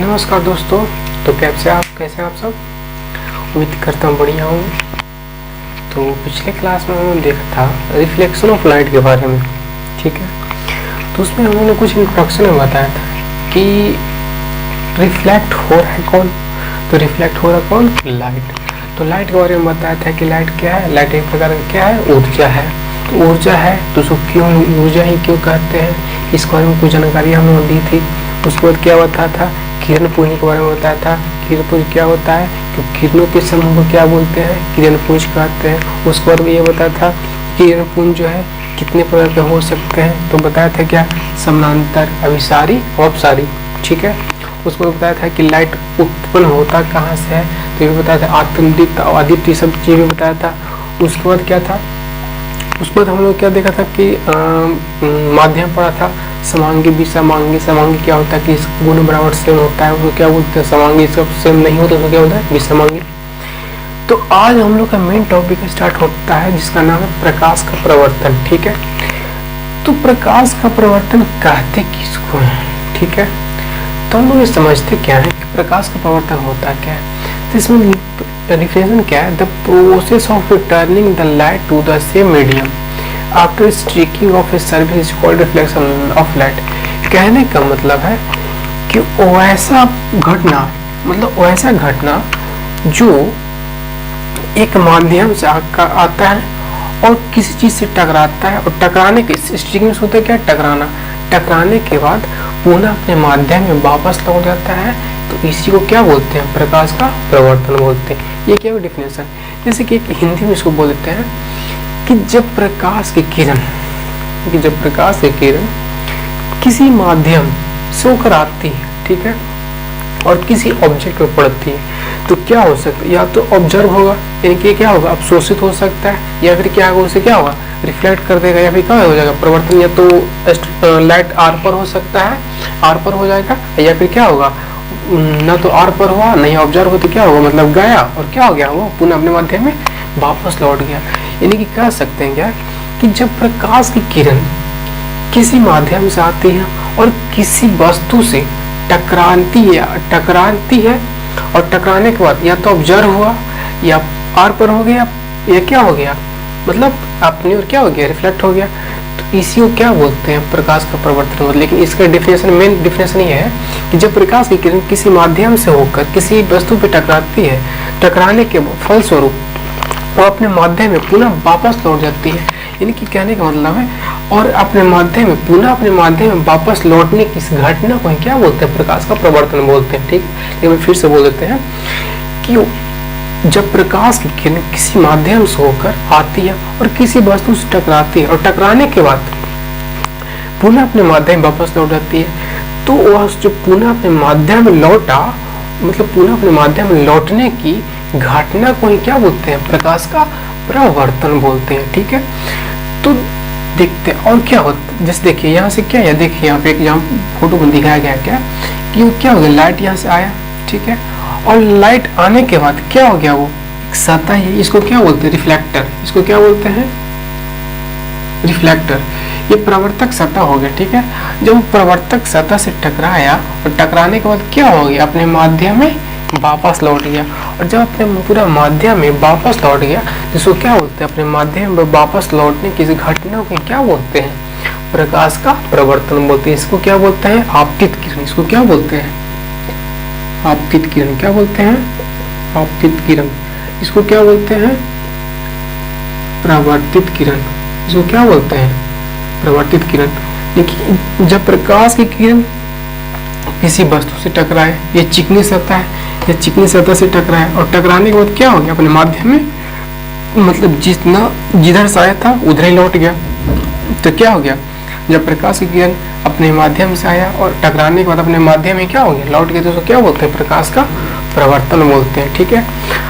नमस्कार दोस्तों। तो कैसे आप सब? उम्मीद करता हूँ बढ़िया हूँ। तो पिछले क्लास में हमने देखा था रिफ्लेक्शन ऑफ लाइट के बारे में, ठीक है। तो उसमें हमने कुछ इंट्रोडक्शन में बताया था कि रिफ्लेक्ट हो रहा है कौन, तो रिफ्लेक्ट हो रहा है कौन, लाइट। तो लाइट के बारे में बताया था कि लाइट क्या है, लाइट एक प्रकार का क्या है, ऊर्जा है। तो ऊर्जा है तो उसको क्यों ऊर्जा ही क्यों कहते हैं, इस बारे में कुछ जानकारी हमने दी थी। उसके बाद क्या बताया था, किरण पुंज के बारे में बताया था। किरण पुंज क्या होता है, तो किरणों के समूह को क्या बोलते हैं, किरण पुंज कहते हैं। उसके बाद ये बताया था किरण पुंज जो है कितने प्रकार के हो सकते हैं, तो बताया था क्या, समानांतर, अभिसारी, अपसारी, ठीक है। उसके बाद बताया था कि लाइट उत्पन्न होता कहाँ से है, तो ये बताया था आत्मदीप्त, अदीप्त, सब चीजें बताया था। उसके बाद क्या था, उसके बाद हम लोग क्या देखा था कि माध्यम पढ़ा था, समांगी विसमांगी। समांगी क्या होता है कि इस गुण बराबर सेम होता है, उसको क्या बोलते हैं, समांगी। सब सेम नहीं होता तो क्या होता है, विसमांगी। तो आज हम लोग का मेन टॉपिक स्टार्ट होता है जिसका नाम है प्रकाश का प्रवर्तन, ठीक है। तो प्रकाश का प्रवर्तन कहते किसको है, ठीक है। तो हम लोग ये समझते क्या है कि प्रकाश का प्रवर्तन होता क्या है। तो इसमें डिफिनेशन क्या है, the process of returning the light to the same medium after striking of a surface is called reflection of light. कहने का मतलब है कि वैसा घटना, मतलब वैसा घटना जो एक माध्यम से आता है और किसी चीज से टकराता है, और टकराने के स्ट्रीकिंग होता है क्या, टकराना, टकराने के बाद पुनः अपने माध्यम में वापस लौट जाता है, तो इसी को क्या बोलते हैं, प्रकाश का प्रवर्तन बोलते हैं। ये क्या है डिफिनेशन। जैसे कि हिंदी में इसको बोलते हैं कि जब प्रकाश की किरण किसी माध्यम से होकर आती है, ठीक है, और किसी ऑब्जेक्ट में पड़ती है, तो क्या हो सकता है, या तो ऑब्जर्व होगा, यानी कि क्या होगा, अवशोषित हो सकता है, या फिर क्या होगा, उसे क्या होगा, रिफ्लेक्ट कर देगा, या फिर क्या हो जाएगा प्रवर्तन, या तो लाइट आर पर हो सकता है, आर पर हो जाएगा, या फिर क्या होगा, ना तो आर पर हुआ नहीं ऑब्जर्व हो, तो क्या होगा, मतलब गया और क्या हो गया, वो पुनः अपने माध्यम में वापस लौट गया। यानी कि कह सकते हैं क्या कि जब प्रकाश की किरण किसी माध्यम से आती है और किसी वस्तु से टकराती है और टकराने के बाद या तो ऑब्जर्व हुआ या आर पर हो गया या क्या हो गया, मतलब अपनी और क्या हो गया, रिफ्लेक्ट हो गया, तो इसी को क्या बोलते हैं, प्रकाश का प्रवर्तन होता है। लेकिन इसका डिफिनेशन, मेन डिफिनेशन ये है कि जब प्रकाश की किरण किसी माध्यम से होकर किसी वस्तु पर टकराती है, टकराने के फलस्वरूप वो अपने माध्यम में पुनः वापस लौट जाती है। यानी कि कहने का मतलब है, और अपने माध्यम में पुनः अपने माध्यम में वापस लौटने की इस घटना को क्या बोलते हैं, प्रकाश का प्रवर्तन बोलते हैं, ठीक। लेकिन फिर से बोल देते हैं कि जब प्रकाश की किरण किसी माध्यम से होकर आती है और किसी वस्तु से टकराती है, और टकराने के बाद पुनः अपने माध्यम में वापस लौट जाती है, तो वह जो पुनः अपने माध्यम में लौटा, मतलब पुनः अपने माध्यम में लौटने की घटना को ही क्या बोलते हैं, प्रकाश का प्रवर्तन बोलते हैं, ठीक है। तो देखते हैं और क्या होता है। जैसे देखिए यहाँ से क्या है, देखिए यहाँ पे एक फोटो में दिखाया गया क्या कि वो क्या हो गया, लाइट यहाँ से आया, ठीक है, और लाइट आने के बाद क्या हो गया, वो एक सतह है, इसको क्या बोलते हैं, रिफ्लेक्टर। इसको क्या बोलते हैं, रिफ्लेक्टर। ये प्रवर्तक सतह हो गया, ठीक है। जब प्रवर्तक सतह से टकराया और टकराने के बाद क्या हो गया, अपने माध्यम में वापस लौट गया, और जब अपने पूरा माध्यम में वापस लौट गया, जिसको क्या बोलते हैं, अपने माध्यम में वापस लौटने की घटना को क्या बोलते हैं, प्रकाश का प्रवर्तन बोलते हैं। इसको क्या बोलते हैं, आपतित किरण। इसको क्या बोलते हैं, आपतित किरण। क्या बोलते हैं, आपतित किरण। इसको क्या बोलते हैं, प्रवर्तित किरण। इसको क्या बोलते हैं, प्रवर्तित किरण। देखिए जब प्रकाश की किरण किसी वस्तु से टकराए, ये चिकनी सतह है, ये चिकनी सतह से टकराए और टकराने के बाद क्या हो गया, अपने माध्यम में, मतलब जिधर से आया था उधर ही लौट गया, तो क्या हो गया, जब प्रकाश की किरण अपने माध्यम से आया और टकराने के बाद अपने माध्यम में क्या हो गया, लौट गया, तो उसको क्या बोलते हैं, प्रकाश का प्रवर्तन बोलते हैं, ठीक है।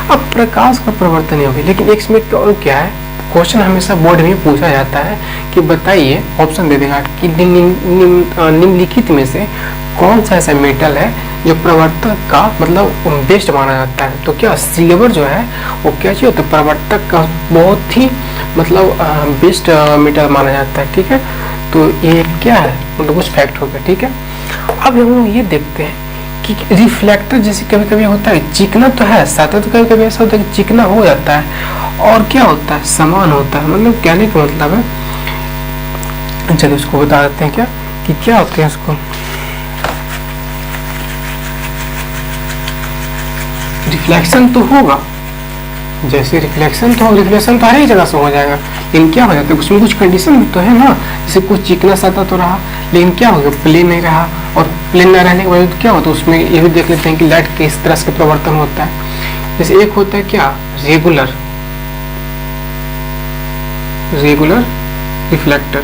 अब प्रकाश का प्रवर्तन हो गया, लेकिन इसमें और क्या है, क्वेश्चन हमेशा बोर्ड में पूछा जाता है कि बताइए, ऑप्शन दे देगा कि निम्नलिखित में से कौन सा ऐसा मेटल है जो प्रवर्तक का मतलब बेस्ट माना जाता है। तो क्या सिल्वर जो है वो क्या चाहिए, तो प्रवर्तक का बहुत ही मतलब बेस्ट मेटल माना जाता है, ठीक है। तो ये क्या है, मतलब कुछ फैक्ट हो गया, ठीक है। अब हम लोग ये देखते हैं कि रिफ्लेक्टर जैसे कभी कभी होता है चिकना तो है, सतह तो कभी कभी ऐसा होता है कि चिकना हो जाता है, और क्या होता है समान होता है, मतलब कहने का मतलब है। चलिए उसको बता देते हैं क्या होते हैं उसको। रिफ्लेक्शन तो होगा, जैसे रिफ्लेक्शन तो हर एक जगह से हो जाएगा, लेकिन क्या हो जाता है उसमें कुछ कंडीशन तो है ना, जैसे कुछ चिकना सतह तो रहा, लेकिन क्या हो गया प्लेन नहीं रहा, और प्लेन न रहने के बाद क्या होता है उसमें ये भी देख लेते हैं कि लाइट किस तरह से परिवर्तन होता है। जैसे एक होता है क्या रेगुलर रिफ्लेक्टर,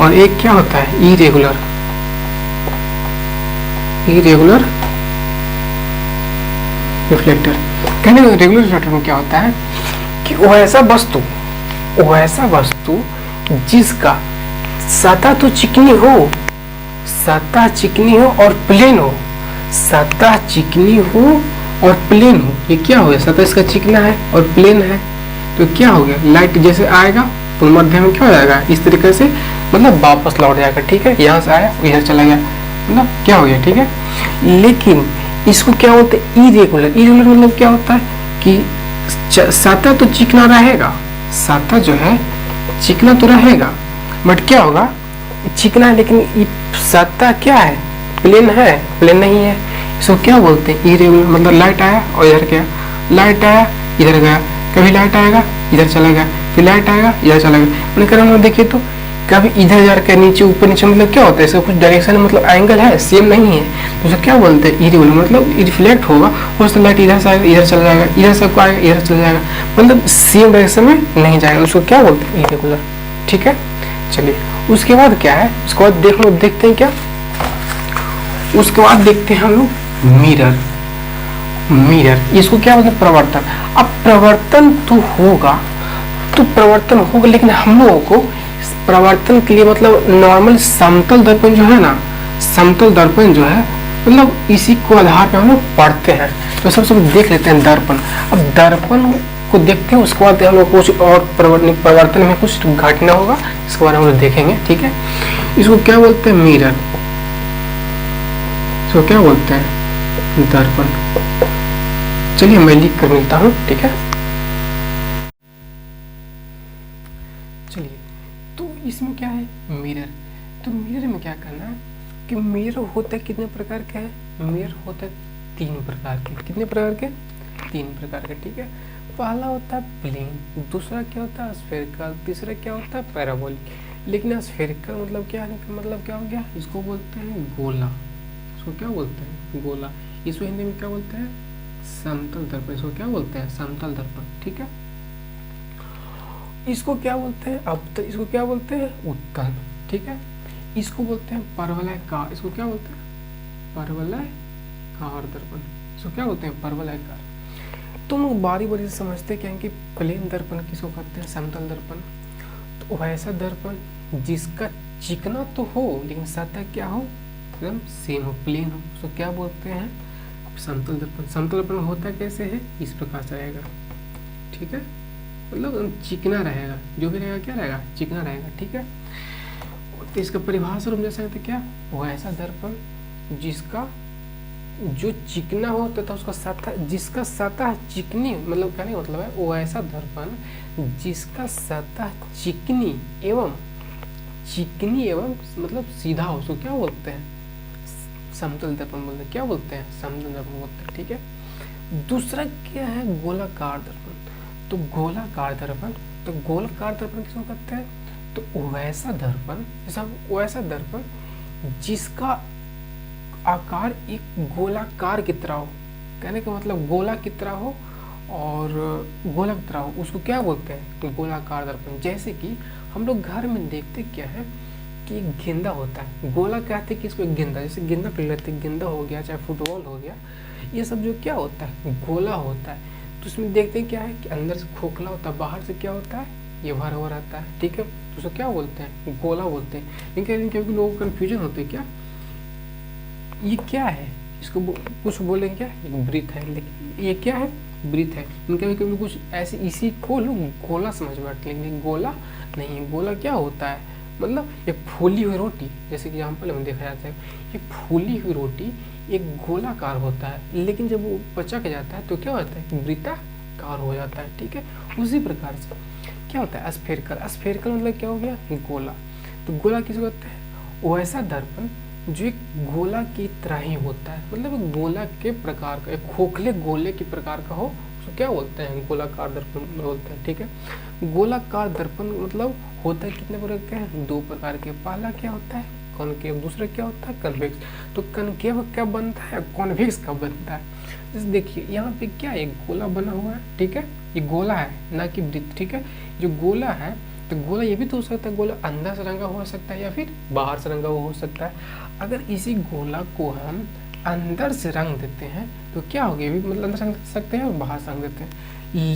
और एक क्या होता है इरेगुलर रिफ्लेक्टर। कहने का रेगुलर रिफ्लेक्टर में क्या होता है कि वो ऐसा वस्तु जिसका सतह तो चिकनी हो और प्लेन हो, ये क्या हो गया, सतह इसका चिकना है और प्लेन है, तो क्या हो गया लाइट जैसे आएगा तो मध्य में क्या हो जाएगा इस तरीके से, मतलब वापस लौट जाएगा, ठीक है, यहाँ से आया इधर चला गया, मतलब क्या हो गया, ठीक है। लेकिन इसको क्या होता है इरेगुलर मतलब क्या होता है कि सतह तो चिकना रहेगा, सतह जो है चिकना तो रहेगा, बट क्या होगा चिकना है, लेकिन सतह क्या है प्लेन नहीं है, इसको क्या बोलते हैं इरेगुलर। मतलब लाइट आया और इधर गया, लाइट आया इधर गया, कभी लाइट आएगा इधर चला गया, फिर लाइट आएगा इधर चला गया, मैंने देखिए तो कभी इधर जा कर नीचे ऊपर नीचे, मतलब क्या होता है इसका कुछ डायरेक्शन मतलब एंगल है सेम नहीं है, तो उसे क्या बोलते हैं इरेगुलर, मतलब रिफ्लेक्ट होगा और लाइट इधर से आएगा इधर चला जाएगा, इधर से आएगा इधर चला जाएगा, मतलब सेम डायरेक्शन में नहीं जाएगा, उसको क्या बोलते हैं इरेगुलर, ठीक है। चलिए उसके बाद क्या है, उसके बाद देखते हैं क्या, उसके बाद देखते हैं हम लोग मिरर, इसको क्या बोलते हैं प्रवर्तन। अब प्रवर्तन तो होगा लेकिन हम लोगों को प्रवर्तन के लिए मतलब नॉर्मल समतल दर्पण जो है ना, मतलब इसी को आधार पे हम लोग पढ़ते हैं, तो सबसे देख लेते हैं दर्पण। अब दर्पण को देखते हैं, उसके बाद हम लोग कुछ और प्रवर्तन में कुछ घटना होगा, इसके बारे में हम लोग देखेंगे, ठीक है। इसको क्या बोलते हैं मिरर, इसको क्या बोलते हैं दर्पण। चलिए मैं लिख कर मिलता हूँ, ठीक है। चलिए तो इसमें क्या है मिरर, तो मिरर में क्या करना है कि मिरर होता है कितने प्रकार का है, मिरर होता है 3 प्रकार के, कितने प्रकार के 3 प्रकार के, ठीक है। पहला होता है प्लेन, दूसरा क्या होता है स्फेरिकल, तीसरा क्या होता है पैराबोलिक। लेकिन स्फेरिकल मतलब क्या है, मतलब क्या हो गया, इसको बोलते हैं गोला, इसको क्या बोलते हैं गोला, इसको हिंदी में क्या बोलते हैं समतल दर्पण, इसको क्या बोलते हैं समतल दर्पण, ठीक है। इसको क्या बोलते हैं अवतल, इसको क्या बोलते हैं उत्तल, ठीक है। इसको बोलते हैं परवलयाकार, इसको क्या बोलते हैं परवलयाकार दर्पण, इसको क्या बोलते हैं परवलयाकार। तुम लोग बारी बारी से समझते क्या है कि प्लेन दर्पण किसको कहते हैं समतल दर्पण, तो वैसा दर्पण जिसका चिकना तो हो लेकिन सतह क्या हो एकदम सेम हो, प्लेन हो, उसको क्या बोलते हैं समतल दर्पण। समतल दर्पण होता कैसे है, इस प्रकार से रहेगा, ठीक है, मतलब चिकना रहेगा, जो भी रहेगा क्या रहेगा चिकना रहेगा, ठीक है। तो इसका परिभाषा रूप जैसे कहते क्या, वो ऐसा दर्पण जिसका जो चिकना हो तथा उसका सतह जिसका सतह चिकनी, मतलब कहने का मतलब है वो ऐसा दर्पण जिसका सतह चिकनी एवं मतलब सीधा हो, उसको क्या बोलते हैं समतल दर्पण बोलते हैं, क्या बोलते हैं समतल दर्पण बोलते हैं, ठीक है। दूसरा क्या है गोलाकार दर्पण, तो गोलाकार दर्पण किसको कहते हैं, तो वैसा दर्पण जिसका आकार एक गोलाकार की तरह हो, कहने का मतलब गोला की तरह हो और गोला की तरह हो, उसको क्या बोलते हैं गोलाकार दर्पण। जैसे कि हम लोग घर में देखते क्या है कि गेंदा होता है, गोला कहते हैं कि इसको गेंदा, जैसे गेंदा कर लेते हैं, गेंदा हो गया चाहे फुटबॉल हो गया, ये सब जो क्या होता है गोला होता है। तो उसमें देखते हैं क्या है कि अंदर से खोखला होता है, बाहर से क्या होता है ये भरा हुआ रहता है, ठीक है, तो उसको क्या बोलते हैं गोला बोलते हैं। लेकिन क्योंकि लोगों को कन्फ्यूजन होते है क्या ये क्या है, इसको कुछ बोलेंगे क्या एक ब्रीथ है, लेकिन ये क्या है ब्रीथ है, कभी कभी कुछ ऐसे इसी को लोग गोला समझ बैठते हैं, लेकिन गोला नहीं, गोला क्या होता है मतलब एक फूली हुई रोटी, जैसे कि एग्जाम्पल में देखा जाता है, ये फूली हुई रोटी एक गोलाकार होता है, लेकिन जब वो पचक जाता है तो क्या होता है, वृत्ताकार हो जाता है। ठीक है, उसी प्रकार से क्या होता है, स्फेरिकल। स्फेरिकल मतलब क्या हो गया, गोला। तो गोला किसको कहते हैं, वैसा दर्पण जो एक गोला की तरह ही होता है, मतलब गोला के प्रकार का, एक खोखले गोले के प्रकार का हो, उसको क्या बोलते हैं, गोलाकार दर्पण बोलते हैं। ठीक है, गोलाकार दर्पण मतलब होता है कितने प्रकार के हैं, 2 प्रकार के। पहला क्या होता है, कॉनकेव, दूसरा क्या होता है, कन्वेक्स। तो कनकेव कब बनता है, कॉन्वेक्स कब बनता है। जैसे देखिए यहाँ पे क्या एक गोला बना हुआ है, ठीक है, ये गोला है ना कि वृत्त। ठीक है, जो गोला है तो गोला ये भी तो हो सकता है, गोला अंदर से रंगा हो सकता है या फिर बाहर से रंगा हो सकता है। अगर इसी गोला को हम अंदर से रंग देते हैं तो क्या हो गया, मतलब अंदर से रंग सकते हैं और बाहर से रंग देते हैं।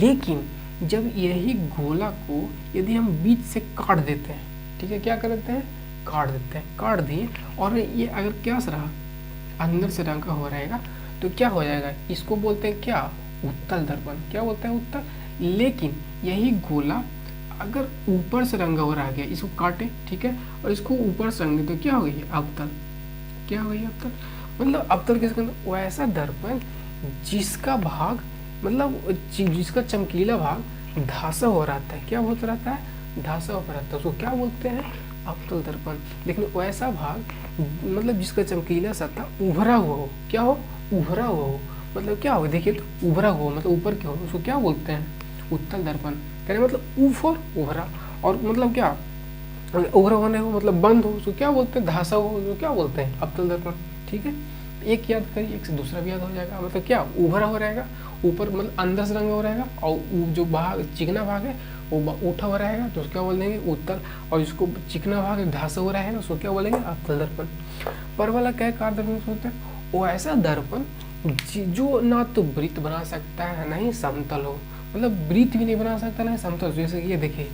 लेकिन जब यही गोला को यदि हम बीच से काट देते हैं, ठीक है, क्या कर देते हैं, काट देते हैं, काट दिए, और ये अगर क्या रहा, अंदर से रंगा हो रहेगा तो क्या हो जाएगा, इसको बोलते हैं क्या, उत्तल दर्पण। क्या बोलते हैं, उत्तल। लेकिन यही गोला अगर ऊपर से रंगा हो रहा गया, इसको काटे, ठीक है, और इसको ऊपर से रंगे तो क्या हो गई, अवतल। क्या हो गई, अवतल। मतलब अवतल किसके अंदर, वैसा दर्पण जिसका भाग, मतलब जिसका चमकीला भाग धासा हो रहता है। क्या होता रहता है, धासा हो रहता है, उसको क्या बोलते हैं, अवतल दर्पण। लेकिन वैसा भाग मतलब जिसका चमकीला सतह उभरा हुआ हो, क्या हो, उभरा हुआ हो, मतलब क्या हो, देखिए तो उभरा हुआ मतलब ऊपर क्या हो, उसको क्या बोलते हैं, उत्तल दर्पण। कहने मतलब ऊपर उभरा, और मतलब क्या, उभरा होने हो मतलब बंद हो, उसको क्या बोलते हैं, धासा हो, उसको क्या बोलते हैं, अवतल दर्पण। ठीक है, एक याद करिए, एक से दूसरा भी याद हो जाएगा। मतलब क्या, उभरा हो रहेगा, ऊपर मतलब अंदर से रंगा हो रहेगा, और जो भाग चिकना भाग है वो उठा हुआ रहेगा तो उसको क्या बोलेंगे, उत्तल। और जिसको चिकना भाग धासा हो रहेगा उसको क्या बोलेंगे, अवतल दर्पण। पर वाला क्या कार दर्पण होता है, वो ऐसा दर्पण जो ना तो वृत्त बना सकता है ना ही समतल हो, मतलब वृत्त भी नहीं बना सकता ना समतल। जैसे ये देखिए,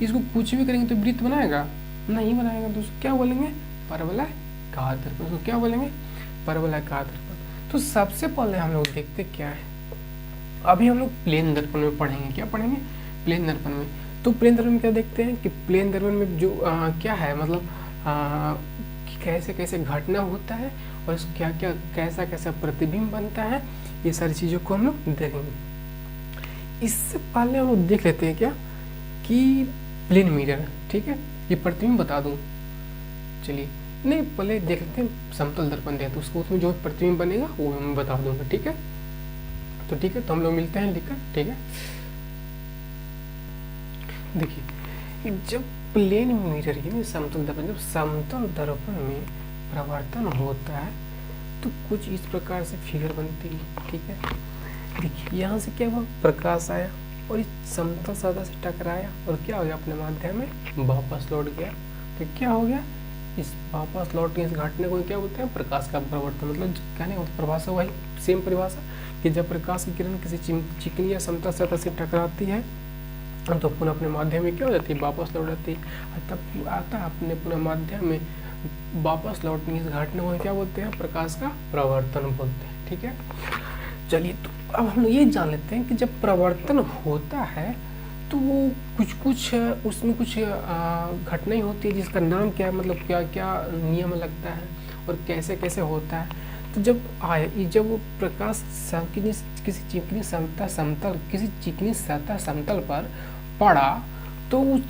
इसको कुछ भी करेंगे तो वृत्त बनाएगा, नहीं बनाएगा, तो उसको क्या बोलेंगे, परवलयाकार दर्पण। उसको क्या बोलेंगे, परवलयाकार दर्पण। तो सबसे पहले हम लोग देखते क्या है, अभी हम लोग प्लेन दर्पण में पढ़ेंगे। क्या पढ़ेंगे, प्लेन दर्पण में। तो प्लेन दर्पण में क्या देखते हैं कि प्लेन दर्पण में जो क्या है, मतलब कैसे कैसे घटना होता है और क्या क्या कैसा कैसा प्रतिबिंब बनता है, ये सारी चीज़ों को हम लोग देखेंगे। इससे पहले हम लोग देख लेते हैं क्या कि प्लेन मिरर, ठीक है, ये प्रतिबिंब बता दूं, चलिए नहीं पहले देख लेते हैं समतल दर्पण देखते हैं, उसको उसमें जो प्रतिबिंब बनेगा वो मैं बता दूंगा। ठीक है, तो ठीक है, तो हम लोग मिलते हैं लिखकर। ठीक है, देखिए जब प्लेन मिरर यानी समतल दर्पण, जब समतल दर्पण में प्रवर्तन होता है तो कुछ इस प्रकार से फिगर बनती है। ठीक है, देखिए यहाँ से क्या हुआ, प्रकाश आया और इस समतल सतह से टकराया और क्या हो गया, अपने माध्यम में वापस लौट गया। तो क्या हो गया, इस वापस लौटने इस घटने को क्या बोलते हैं, प्रकाश का प्रवर्तन। मतलब कहने का परिभाषा वही सेम परिभाषा कि जब प्रकाश की किरण किसी चिकनी या समतल सतह से टकराती है तो पुनः अपने माध्यम में क्या हो जाती है, वापस लौट जाती है। तब आता है अपने पुनः माध्यम में वापस लौटने इस घटने को क्या बोलते हैं, प्रकाश का प्रवर्तन बोलते हैं। ठीक है, चलिए तो अब हम ये जान लेते हैं कि जब प्रवर्तन होता है तो वो कुछ उसमें कुछ घटनाएं होती है जिसका नाम क्या है, मतलब क्या क्या नियम लगता है और कैसे कैसे होता है। तो जब वो प्रकाश किसी चिकनी सतह समतल पर पड़ा तो उस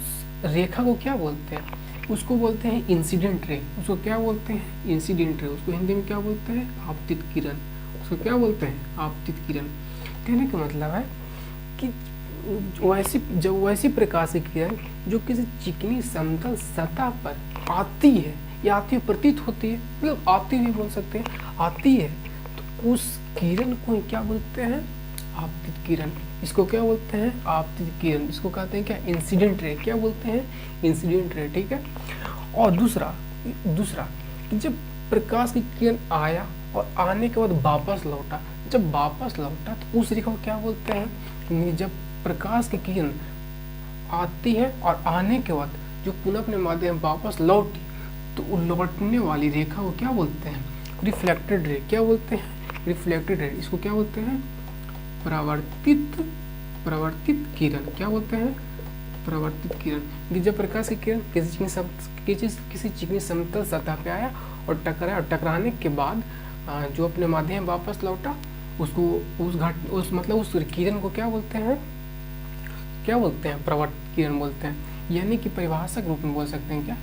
रेखा को क्या बोलते हैं, उसको बोलते हैं इंसिडेंट रे। उसको क्या बोलते हैं, इंसिडेंट रे। उसको हिंदी में क्या बोलते हैं, आपतित किरण। उसको क्या बोलते हैं, आपतित किरण। कहने का मतलब है कि वैसी प्रकाश की किरण जो किसी चिकनी समतल सतह पर आती है या आती हुई प्रतीत होती है, मतलब आती हुई बोल सकते हैं, आती है, तो उस किरण को क्या बोलते हैं, आपतित किरण। इसको क्या बोलते हैं, आपतित किरण। इसको कहते हैं क्या, इंसिडेंट रे। क्या बोलते हैं, इंसिडेंट रे। ठीक है, और दूसरा कि जब प्रकाश की किरण आया और आने के बाद वापस लौटा, जब वापस लौटा तो उस रेखा को क्या बोलते हैं, जब प्रकाश की किरण आती है और आने के बाद जो पुनः अपने माध्यम वापस लौटी तो लौटने वाली रेखा को क्या बोलते हैं, रिफ्लेक्टेड रे। क्या बोलते हैं, रिफ्लेक्टेड रे। इसको क्या बोलते हैं, परावर्तित किरण। क्या बोलते हैं, प्रवर्तित किरण, जब प्रकाश की किरण किसी चिकनी समतल सतह पे आया और टकराया, और टकराने के बाद जो अपने माध्यम में वापस लौटा, उसको उस किरण को क्या बोलते हैं, प्रवर्तित किरण बोलते हैं। यानी कि परिभाषक रूप में बोल सकते हैं क्या,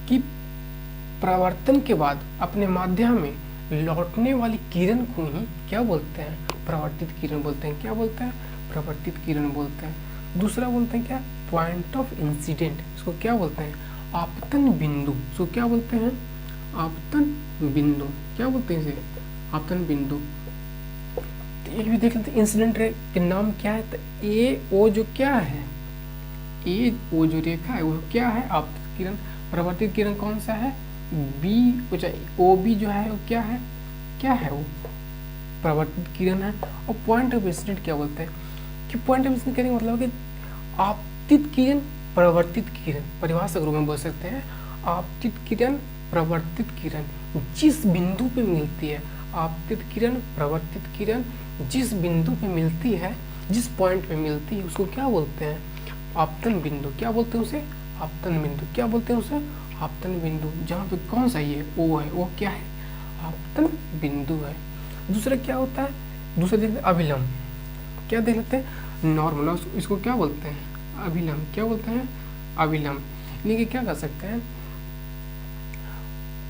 कि प्रवर्तन के बाद अपने माध्यम में लौटने वाली किरण को ही क्या बोलते हैं, प्रवर्तित किरण बोलते हैं। क्या बोलते हैं, प्रवर्तित किरण बोलते हैं। दूसरा बोलते हैं क्या, पॉइंट ऑफ इंसिडेंट, इसको क्या बोलते हैं, आपतन बिंदु, इसको क्या बोलते हैं, आपतन बिंदु, क्या बोलते हैं इसे, आपतन बिंदु। तो एक भी देख लेते हैं, इंसिडेंट रे के नाम क्या है, तो ए ओ जो क्या है, ए ओ जो रेखा है वो क्या है, आपतित किरण। प्रवर्तित किरण कौन सा है, बी, ओ बी जो है वो क्या है वो प्रवर्तित किरण है। और पॉइंट ऑफ इंसिडेंट क्या बोलते हैं, कि पॉइंट ऑफ इंसिडेंट कहने का मतलब है कि आपतित किरण प्रवर्तित किरण, परिभाषा रूप में बोल सकते हैं, आपतित किरण प्रवर्तित किरण जिस बिंदु पे मिलती है, आपतित किरण प्रवर्तित किरण जिस बिंदु पे मिलती है, जिस पॉइंट पे मिलती है, उसको क्या बोलते हैं, आपतन बिंदु। क्या बोलते हैं उसे, आपतन बिंदु। क्या बोलते हैं उसे, आपतन बिंदु। जहाँ पे कौन सा ये ओ है, वो क्या है, आपतन बिंदु है। दूसरा क्या होता है, दूसरा देखते हैं अभिलंब। क्या देख लेते हैं, नॉर्मल, इसको क्या बोलते हैं, अभिलंब। क्या बोलते हैं, अभिलंब। यानी कि क्या कर सकते हैं,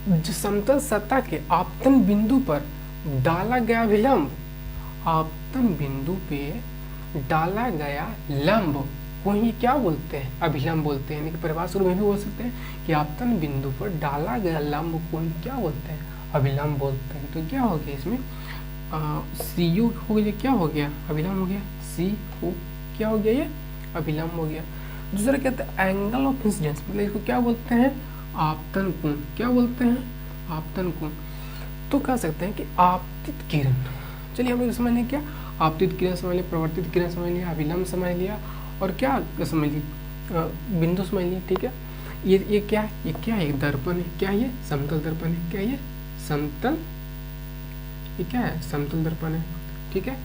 जो समतल सतह के आपतन बिंदु पर डाला गया अभिलंब, आपतन बिंदु पे डाला गया लंब को ही क्या बोलते हैं, अभिलंब बोलते हैं। यानी कि परिभाषा में भी बोल सकते हैं कि आपतन बिंदु पर डाला गया लंब को ही क्या बोलते हैं, अभिलंब बोलते हैं। तो क्या हो गया इसमें, सी यू हो गया, क्या हो गया, अभिलंब हो गया, सी ओ क्या हो गया, ये अभिलंब हो गया। दूसरा कहते हैं एंगल ऑफ इंसिडेंस, मतलब इसको क्या बोलते हैं, आपतन कोण। क्या बोलते हैं, आपतन कोण। तो कह सकते हैं कि आपतित किरण, चलिए हम लोग समझ लें क्या, आपतित किरण समझ लिया, प्रवर्तित किरण समझ लिया, अभिलंब समझ लिया, और क्या समझ ली, बिंदु समझ लिया। ठीक है, ये क्या है, ये क्या है, एक दर्पण है। क्या ये, समतल दर्पण है। क्या ये, समतल, ये क्या है, समतल दर्पण है। ठीक है,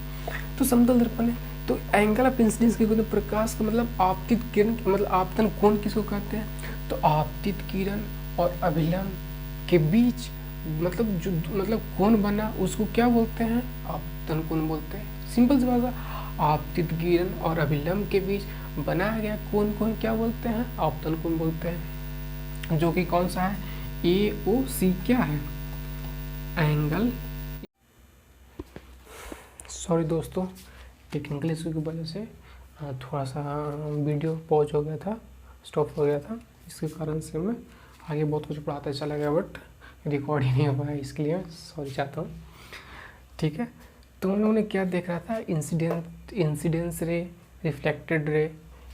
तो समतल दर्पण है। तो एंगल ऑफ इंसिडेंस के प्रकाश का मतलब आपतित किरण, मतलब आपतन कोण किसको कहते हैं, तो आपतित किरण और अभिलंब के बीच मतलब कोण बना, उसको क्या बोलते हैं, आपतन कोण बोलते हैं। सिंपल सी बात है, आपतित किरण और अभिलंब के बीच बनाया गया कोण को क्या बोलते हैं, आपतन कोण बोलते हैं, जो कि कौन सा है, ए ओ सी क्या है, एंगल। सॉरी दोस्तों, टेक्निकल इशू की वजह से थोड़ा सा वीडियो पॉज हो गया था, स्टॉप हो गया था, इसके कारण से मैं आगे बहुत कुछ पढ़ाता चला गया, बट रिकॉर्ड ही नहीं हो पाया, इसके लिए सॉरी चाहता हूँ। ठीक है, तो हम लोगों ने क्या देख रहा था, इंसिडेंस रे, रिफ्लेक्टेड रे।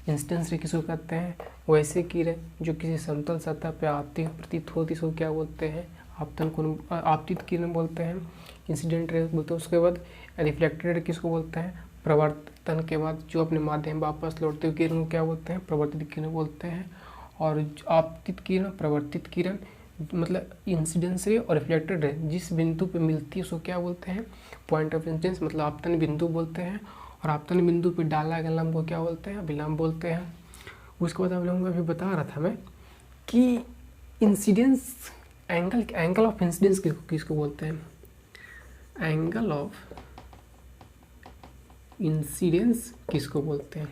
इंसिडेंस रे किसको कहते हैं, वैसे किरण जो किसी समतल सतह पे आती है, प्रतीत होती, इसको क्या बोलते हैं, आपतन कोण, आपतित किरण बोलते हैं, इंसिडेंट रे बोलते हैं। उसके बाद रिफ्लेक्टेड रे किसको बोलते हैं, प्रवर्तन के बाद जो अपने माध्यम वापस लौटते हुए किरण को क्या बोलते हैं, प्रवर्तित किरण बोलते हैं। और आपतित किरण, प्रवर्तित किरण, मतलब इंसिडेंस रे और रिफ्लेक्टेड रे जिस बिंदु पे मिलती है उसको क्या बोलते हैं, पॉइंट ऑफ इंसिडेंस, मतलब आपतन बिंदु बोलते हैं। और आपतन बिंदु पे डाला गया लंब को क्या बोलते हैं, अभिलंब बोलते हैं। उसके बाद अभिलंब अभी बता रहा था मैं कि इंसिडेंस एंगल ऑफ इंसिडेंस किसको बोलते हैं, एंगल ऑफ इंसिडेंस किसको बोलते हैं।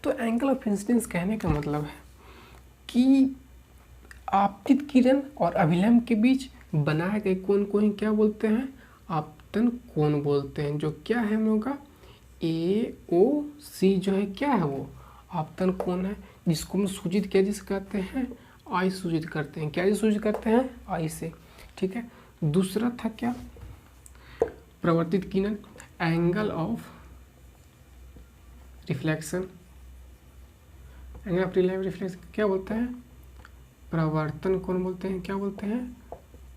तो एंगल ऑफ इंसिडेंस कहने का मतलब है कि आपतित किरण और अभिलंब के बीच बनाए गए कोण को ही क्या बोलते हैं, आपतन कोण बोलते हैं। जो क्या है हम लोगों का, ए ओ सी जो है क्या है, वो आपतन कोण है, जिसको हम सूचित क्या जिसे कहते हैं, आई सूचित करते हैं। क्या सूचित करते हैं, आई से। ठीक है, दूसरा था क्या, प्रवर्तित किरण, angle of reflection. Angle of reflection क्या बोलते हैं, प्रवर्तन कोण बोलते हैं। क्या बोलते हैं,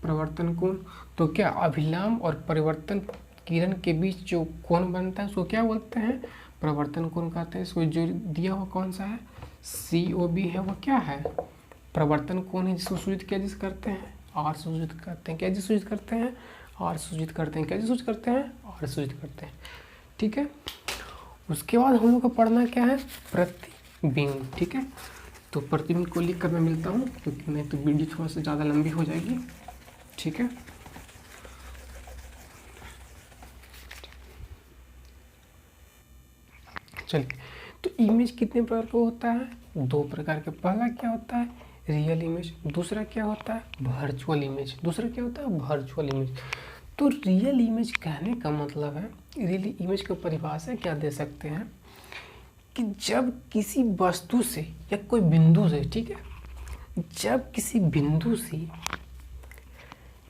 प्रवर्तन कोण। तो क्या अभिलंब और परिवर्तन किरण के बीच जो कोण बनता है उसको क्या बोलते हैं, प्रवर्तन कोण कहते हैं। इसको जो दिया हुआ कौन सा है, COB है, वो क्या है, प्रवर्तन कोण है, जिसको सूचित क्या जिस करते हैं, आर सूचित करते हैं। क्या जिस सूचित करते हैं, आर सूचित करते हैं। क्या जिस सूचित करते हैं, आर सूचित करते हैं। ठीक है, उसके बाद हम लोग को पढ़ना क्या है, बीम, ठीक है। तो प्रतिबिंब को लिख कर मैं मिलता हूँ, क्योंकि नहीं तो वीडियो थोड़ा सा ज़्यादा लंबी हो जाएगी, ठीक है। चलिए, तो इमेज कितने प्रकार का होता है? 2 प्रकार के। पहला क्या होता है? Real image. दूसरा क्या होता है? Virtual image. दूसरा क्या होता है? Virtual image. तो रियल इमेज कहने का मतलब है, रियल इमेज का परिभाषा क्या दे सकते हैं कि जब किसी वस्तु से या कोई बिंदु से, ठीक है, जब किसी बिंदु से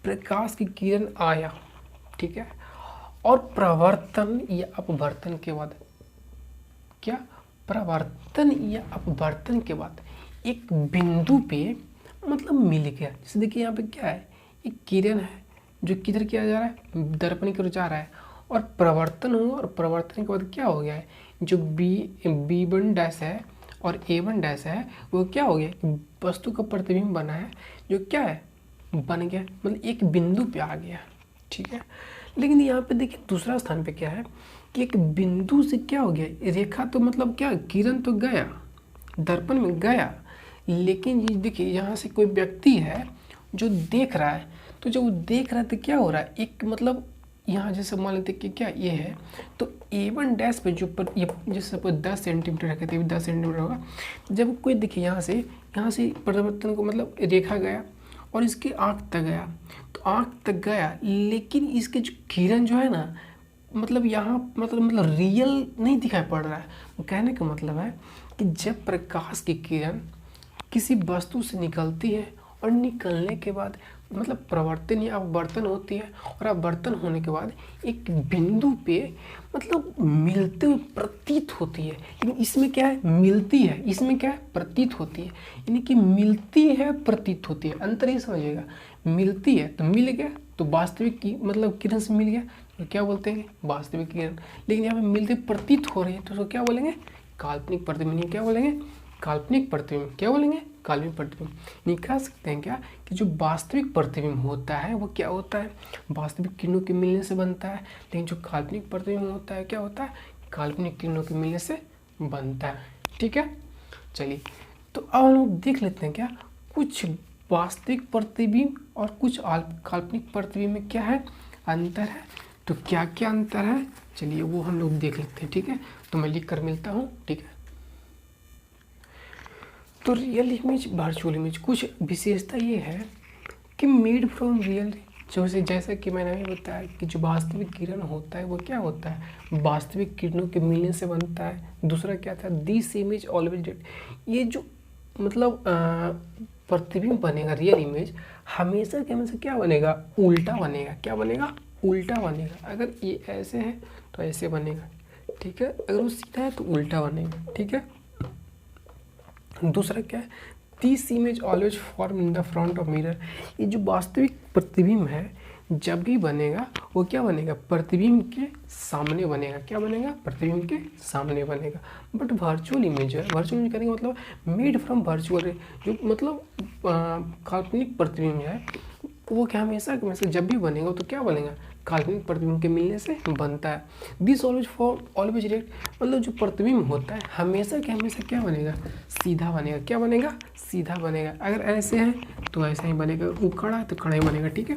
प्रकाश की किरण आया, ठीक है, और प्रवर्तन या अपवर्तन के बाद, क्या प्रवर्तन या अपवर्तन के बाद एक बिंदु पे मतलब मिल गया। जैसे देखिए यहाँ पे क्या है, एक किरण है जो किधर किया जा रहा है, दर्पण की ओर जा रहा है, और प्रवर्तन हुआ, और प्रवर्तन के बाद क्या हो गया है, जो B1 डैश है और A1 डैश है वो क्या हो गया, वस्तु का प्रतिबिंब बना है, जो क्या है, बन गया, मतलब एक बिंदु पे आ गया, ठीक है। लेकिन यहाँ पे देखिए दूसरा स्थान पे क्या है कि एक बिंदु से क्या हो गया, रेखा तो मतलब क्या, किरण तो गया, दर्पण में गया, लेकिन ये देखिए यहाँ से कोई व्यक्ति है जो देख रहा है, तो जब वो देख रहा है तो क्या हो रहा है, एक मतलब यहाँ जैसे मान लेते कि क्या ये है, तो A1 डैश पे जो पर ये जैसे 10 सेंटीमीटर रखे थे, 10 सेंटीमीटर होगा, जब कोई देखिए यहाँ से परिवर्तन को मतलब रेखा गया और इसके आँख तक गया, तो आँख तक गया, लेकिन इसके जो किरण जो है ना, मतलब यहाँ मतलब रियल नहीं दिखाई पड़ रहा है। कहने का मतलब है कि जब प्रकाश की किरण किसी वस्तु से निकलती है और निकलने के बाद मतलब प्रवर्तन या अपवर्तन होती है, और अपवर्तन होने के बाद एक बिंदु पे मतलब मिलते हुए प्रतीत होती है, लेकिन इसमें क्या है, मिलती है, इसमें क्या है, प्रतीत होती है, यानी कि मिलती है प्रतीत होती है, अंतर ये समझिएगा। मिलती है तो मिल गया, तो वास्तविक की मतलब किरण से मिल गया तो क्या बोलते हैं, वास्तविक किरण। लेकिन यहाँ पे मिलते प्रतीत हो रही है तो उसको क्या बोलेंगे, काल्पनिक प्रतिबिंब। क्या बोलेंगे, काल्पनिक प्रतिबिंब। क्या बोलेंगे, काल्पनिक प्रतिबिंब। नहीं कह सकते हैं क्या कि जो वास्तविक प्रतिबिंब होता है वो क्या होता है, वास्तविक किरणों के मिलने से बनता है, लेकिन जो काल्पनिक प्रतिबिंब होता है क्या होता है, काल्पनिक किरणों के मिलने से बनता है, ठीक है। चलिए, तो अब हम लोग देख लेते हैं क्या कुछ वास्तविक प्रतिबिंब और कुछ काल्पनिक प्रतिबिंब में क्या है, अंतर है। तो क्या क्या अंतर है, चलिए वो हम लोग देख लेते हैं, ठीक है। तो मैं लिख कर मिलता हूँ, ठीक है। तो रियल इमेज, वर्चुअल इमेज, कुछ विशेषता ये है कि मेड फ्रॉम रियल, जैसा कि मैंने अभी बताया कि जो वास्तविक किरण होता है वो क्या होता है, वास्तविक किरणों के मिलने से बनता है। दूसरा क्या था, दिस इमेज ऑलवेज डेट, ये जो मतलब प्रतिबिंब बनेगा, रियल इमेज हमेशा के हमेशा क्या बनेगा, उल्टा बनेगा। क्या बनेगा, उल्टा बनेगा। अगर ये ऐसे है तो ऐसे बनेगा, ठीक है, अगर वो सीधा है तो उल्टा बनेगा, ठीक है। दूसरा क्या है, this image always form in the front of mirror, ये जो वास्तविक प्रतिबिंब है जब भी बनेगा वो क्या बनेगा, प्रतिबिंब के सामने बनेगा। क्या बनेगा, प्रतिबिंब के सामने बनेगा। बट वर्चुअल इमेज है, वर्चुअल इमेज करने का मतलब मेड फ्रॉम वर्चुअल, जो मतलब काल्पनिक प्रतिबिंब है वो क्या हमेशा जब भी बनेगा तो क्या बनेगा, काल्पनिक प्रतिबिंब के मिलने से बनता है। This always form always direct, मतलब जो प्रतिबिंब होता है हमेशा के हमेशा क्या बनेगा, सीधा बनेगा। क्या बनेगा, सीधा बनेगा। अगर ऐसे है तो ऐसा ही बनेगा, उखड़ा है तो खड़ा ही बनेगा, ठीक है।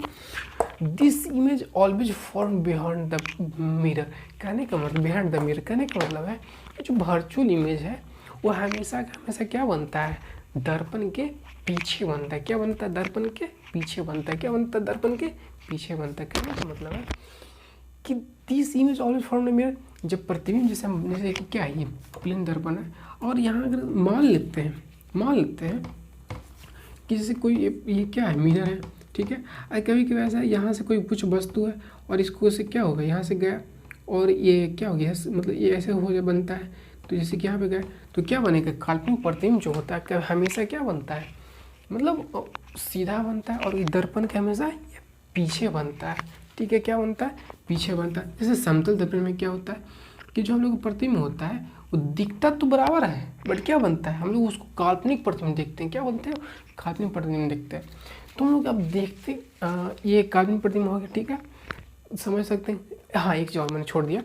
This image always form behind the mirror, कहने का मतलब बिहाइंड द मिरर कहने का मतलब है जो वर्चुअल इमेज है वो हमेशा का हमेशा क्या बनता है, दर्पण के पीछे बनता है। क्या बनता है, दर्पण के पीछे बनता है। क्या बनता है, दर्पण के पीछे बनता है। कहने का मतलब है कि this image always form the mirror, जब प्रतिबिंब जैसे कि क्या है, ये प्लेन दर्पण है, और यहाँ अगर मान लेते हैं कि जैसे कोई ये क्या है, मिरर है, ठीक है। और कभी कभी ऐसा है यहाँ से कोई कुछ वस्तु है और इसको से क्या होगा, यहाँ से गया और ये क्या हो गया, मतलब ये ऐसे हो बनता है, तो जैसे कि यहाँ पे गए तो क्या बनेगा, काल्पनिक प्रतिबिंब जो होता है हमेशा क्या बनता है, मतलब सीधा बनता है, और ये दर्पण के हमेशा पीछे बनता है, ठीक है। क्या बनता है, पीछे बनता है। जैसे समतल दर्पण में क्या होता है कि जो हम लोग प्रतिबिंब होता है वो दिखता तो बराबर है, बट क्या बनता है, हम लोग उसको काल्पनिक प्रतिबिंब देखते हैं। क्या बोलते हैं, काल्पनिक प्रतिबिंब देखते हैं। तो हम लोग अब देखते ये काल्पनिक प्रतिबिंब हो गया, ठीक है, समझ सकते हैं। हाँ, एक जवाब मैंने छोड़ दिया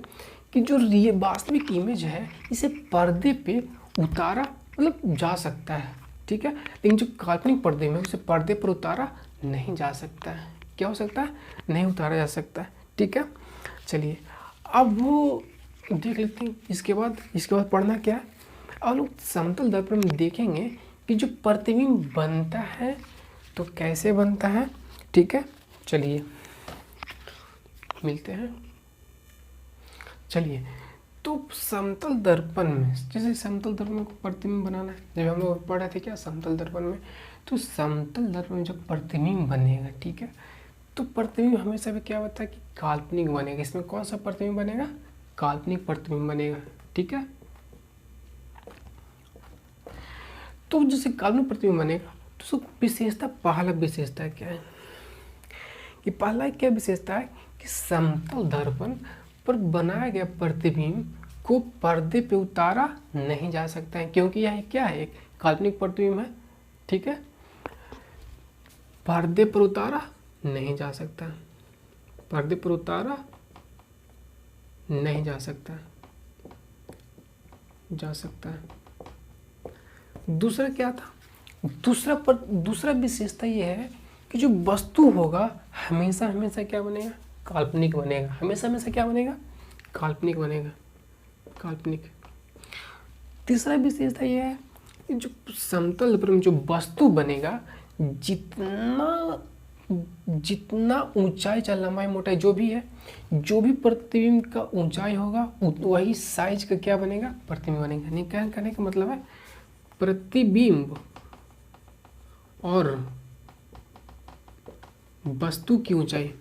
कि जो वास्तविक इमेज है इसे पर्दे पे उतारा मतलब जा सकता है, ठीक है। लेकिन जो काल्पनिक प्रतिबिंब है उसे पर्दे पर उतारा नहीं जा सकता है। क्या हो सकता है? नहीं उतारा जा सकता है, ठीक है। चलिए अब वो देख लेते हैं इसके बाद पढ़ना क्या है। अब लोग समतल दर्पण में देखेंगे कि जो प्रतिबिंब बनता है तो कैसे बनता है, ठीक है। चलिए मिलते हैं। चलिए तो समतल दर्पण में, जैसे समतल दर्पण को प्रतिबिंब बनाना है, जब हम लोग पढ़े थे क्या समतल दर्पण में, तो समतल दर्पण में जब प्रतिबिंब बनेगा, ठीक है, तो प्रतिबिंब हमेशा भी क्या होता है कि काल्पनिक बनेगा। इसमें कौन सा प्रतिबिंब बनेगा? काल्पनिक प्रतिबिंब बनेगा, ठीक है। तो जैसे काल्पनिक प्रतिबिंब बनेगा तो उसको विशेषता, पहला विशेषता क्या है कि पहला क्या विशेषता है कि समतल दर्पण पर बनाया गया प्रतिबिंब को पर्दे पे उतारा नहीं जा सकता है, क्योंकि यह क्या है? एक काल्पनिक प्रतिबिंब है, ठीक है। पर्दे पर उतारा नहीं जा सकता, पर्दे पर उतारा नहीं जा सकता है। दूसरा क्या था? दूसरा विशेषता ये है कि जो वस्तु होगा हमेशा क्या बनेगा? काल्पनिक बनेगा। हमेशा क्या बनेगा? काल्पनिक बनेगा, काल्पनिक। तीसरा विशेषता ये है कि जो समतल दर्पण में जो वस्तु बनेगा, जितना ऊंचाई चाहे लंबाई मोटाई जो भी है, जो भी प्रतिबिंब का ऊंचाई होगा वही साइज का क्या बनेगा? प्रतिबिंब बनेगा। नहीं कहने का मतलब है प्रतिबिंब और वस्तु की ऊंचाई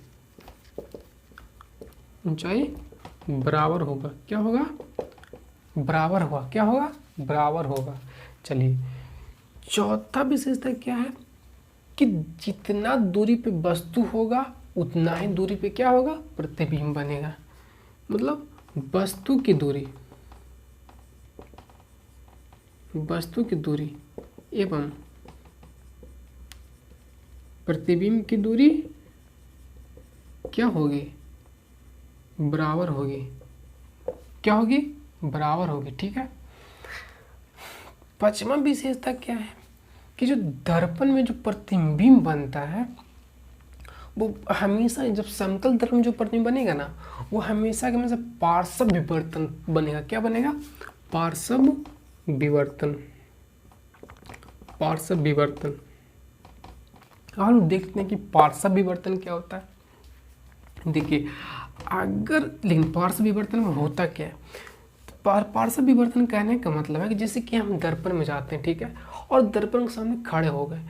बराबर होगा। क्या होगा? बराबर होगा। क्या होगा? बराबर होगा। चलिए चौथा विशेषता क्या है कि जितना दूरी पे वस्तु होगा उतना ही दूरी पे क्या होगा? प्रतिबिंब बनेगा। मतलब वस्तु की दूरी एवं प्रतिबिंब की दूरी क्या होगी? बराबर होगी। क्या होगी? बराबर होगी, ठीक है। पांचवा विशेषता क्या है कि जो दर्पण में जो प्रतिबिंब बनता है वो हमेशा, जब समतल दर्पण में जो प्रतिबिंब बनेगा ना, वो हमेशा के हमेशा पार्श्व विवर्तन बनेगा। क्या बनेगा? पार्श्व विवर्तन। हम देखते हैं कि पार्श्व विवर्तन क्या होता है। देखिए लेकिन पार्श्व विवर्तन में होता क्या है? पार्श्व विवर्तन कहने का मतलब है कि जैसे कि हम दर्पण में जाते हैं, ठीक है, और दर्पण के सामने खड़े हो गए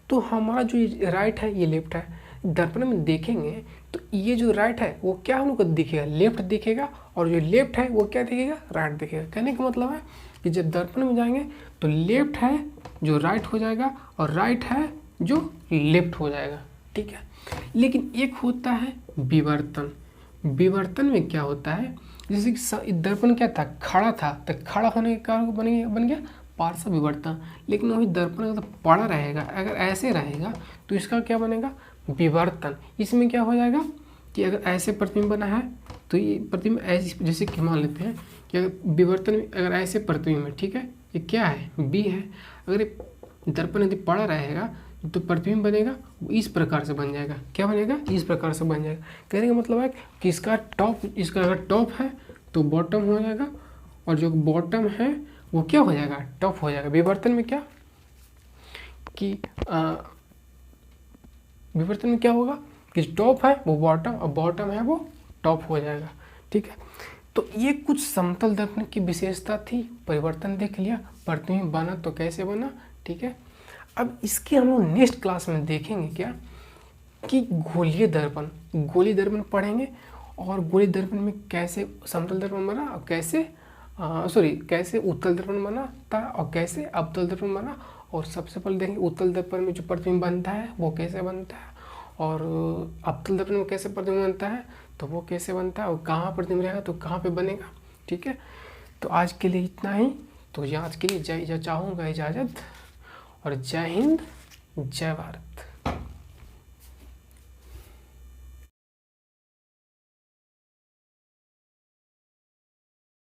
तो हमारा जो राइट है ये लेफ्ट है। दर्पण में देखेंगे तो ये जो राइट है वो क्या हम लोग को दिखेगा? लेफ्ट दिखेगा, और जो लेफ्ट है वो क्या दिखेगा? राइट दिखेगा। कहने का मतलब है कि जब दर्पण में जाएंगे तो लेफ्ट है जो राइट हो जाएगा और राइट है जो लेफ्ट हो जाएगा, ठीक है। लेकिन एक होता है विवर्तन। विवर्तन में क्या होता है, जैसे कि दर्पण क्या था? खड़ा था, तो खड़ा होने के कारण बन गया पार्श्व विवर्तन। लेकिन वही दर्पण अगर पड़ा रहेगा, अगर ऐसे रहेगा तो इसका क्या बनेगा? विवर्तन। इसमें क्या हो जाएगा कि अगर ऐसे प्रतिबिंब बना है तो ये प्रतिबिंब ऐसे, जैसे कि मान लेते हैं कि अगर विवर्तन में अगर ऐसे प्रतिबिंब है, ठीक है, ये क्या है? बी है। अगर ये दर्पण यदि पड़ा रहेगा तो प्रतिबिंब बनेगा वो इस प्रकार से बन जाएगा। क्या बनेगा? इस प्रकार से बन जाएगा। कहने का मतलब है कि इसका अगर टॉप है तो बॉटम हो जाएगा, और जो बॉटम है वो क्या हो जाएगा? टॉप हो जाएगा। विवर्तन में क्या कि विवर्तन में क्या होगा कि टॉप है वो बॉटम और बॉटम है वो टॉप हो जाएगा, ठीक है। तो ये कुछ समतल दर्पण की विशेषता थी। परिवर्तन देख लिया, प्रतिबिंब बना तो कैसे बना, ठीक है। अब इसके हम लोग नेक्स्ट क्लास में देखेंगे क्या कि गोलीय दर्पण पढ़ेंगे, और गोलीय दर्पण में कैसे समतल दर्पण बना और कैसे उत्तल दर्पण बना था और कैसे अवतल दर्पण बना। और सबसे पहले देखेंगे उत्तल दर्पण में जो प्रतिबिंब बनता है वो कैसे बनता है, और अवतल दर्पण में कैसे प्रतिबिंब बनता है तो वो कैसे बनता है, और कहाँ प्रतिबिंब रहेगा तो कहाँ पे बनेगा, ठीक है। तो आज के लिए इतना ही। तो आज के लिए चाहूँगा इजाज़त, और जय हिंद, जय भारत।